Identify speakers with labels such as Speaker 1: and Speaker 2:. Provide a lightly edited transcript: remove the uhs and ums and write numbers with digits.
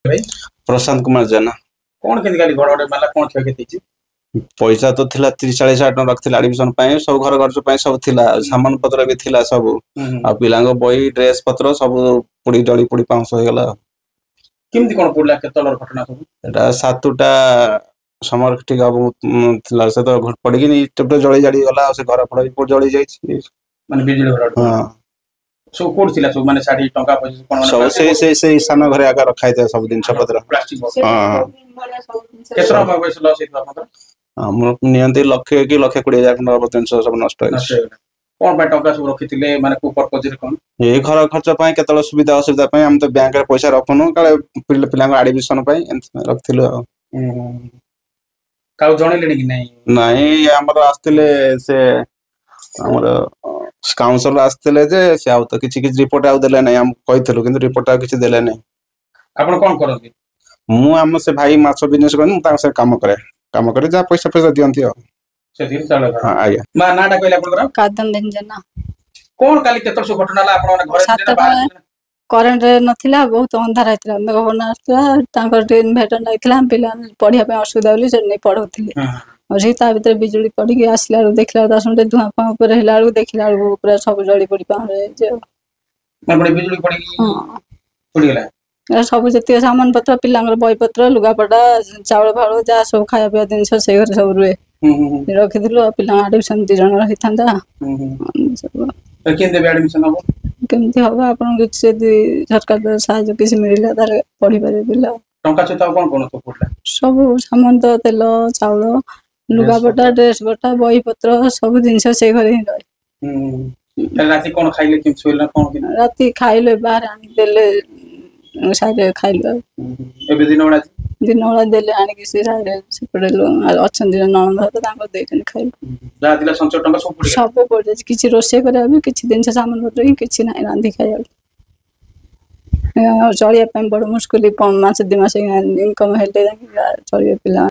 Speaker 1: भाई
Speaker 2: प्रशांत कुमार जेना
Speaker 1: कौन केंदी गाली घोड़ा माला कौन क्षय क्षति
Speaker 2: पैसा तो थिला 30-40 टका रखथिला एडमिशन पाए सब घर खर्च पाए सब थिला सामान पत्र भी थिला सब आ पिलांगो बही ड्रेस पत्र सब पुड़ी जड़ी पुड़ी पाउस हो गेला
Speaker 1: केमती कोन पडला केतलर घटना सब
Speaker 2: एटा सातुटा समर ठीक अब थिला से तो घट पड़ी कि टप जड़ी जड़ी गला से घर फड़ भी जड़ी जाई
Speaker 1: माने बिजली घर
Speaker 2: हां
Speaker 1: सो कोड थिला सब माने 60 टका पैसा कोन
Speaker 2: सब से ईशान घरे आका रखाई दे सब दिन पत्र
Speaker 1: प्लास्टिक
Speaker 2: हां
Speaker 1: केतरा पैसा लॉस हेतला मतलब
Speaker 2: हमर नियंती लक्ष्य कि लक्ष्य 20,000 टका पोटेंशियल सब नष्ट है
Speaker 1: कोन बाय टका सब रखिथिले माने को पर्पज रे कोन
Speaker 2: ए घर खर्च पाए केतल सुविधा असुविधा पाए हम तो बैंक रे पैसा रखनु काले पिलांग एडमिशन पाए रखथिलु
Speaker 1: काउ जणैलेनी कि नै
Speaker 2: नहीं हमर आस्तिले से हमर काउंसिलर आस्तिले जे से आउ तो किछि किछि रिपोर्ट आउ देले नै हम कहिथलु किंतु रिपोर्ट आउ किछि देले नै
Speaker 1: आपण कोन करथि
Speaker 2: मु हम से भाई माछ बिजनेस करन मु ता से काम करे जा पैसा पैसा दियंती हो
Speaker 1: से दिन चले
Speaker 2: हां आया
Speaker 1: मा नाटा कहले आपण कर
Speaker 3: कादम व्यंजना
Speaker 1: कोन काली केतर सो घटना ला आपण घर
Speaker 3: दिन बाहर करंट नथिला बहुत अंधार आइतला मेघ आसला तांकर इन्वर्टर नइतला पिला पढिया पे असुविधा होली से नै पढौथिले और सीता भीतर बिजुली पड़ी के आसला देखला त सुनते धुआं पा ऊपर हेला देखला पूरा सब जड़ी पड़ी पा जे
Speaker 1: माने बिजुली पड़ी गेला
Speaker 3: सब जति सामान पत्र पिलांगर बय पत्र लुगा पटा चावल फावल जा सब खाया पिया दिन से घर सब रुए रखिदिलो पिला एडमिशन 2 जण रहिथांदा
Speaker 1: केंदे एडमिशन हो
Speaker 3: केमती हो आपण किछ सरकार सहायता किछ मिलिला तार पढी पारे पिला
Speaker 1: टंका चता कोन कोन तो पडला
Speaker 3: सब सामान तो तेल चावल लुगा पटा ड्रेस पटा बही पत्र सब दिन से घरे ही रहे
Speaker 1: राती कोन खाइले कि सोइला कोन कि
Speaker 3: राती खाइले बाहर आनी देले साइड खाइले
Speaker 1: एबे दिन
Speaker 3: वाला देले आनी कि से साइड से पड़ेलो अछन दिन ननद तो तांको देतन खाइ
Speaker 1: जा दिला संचय टंका
Speaker 3: सब पड़े किछि रोसे करे अभी किछि दिन से सामान पत्र ही किछि नै रांधी खाइ चलिया बड़ मुश्किल 5 मास 2 मास इनकम हेले चलिए पिला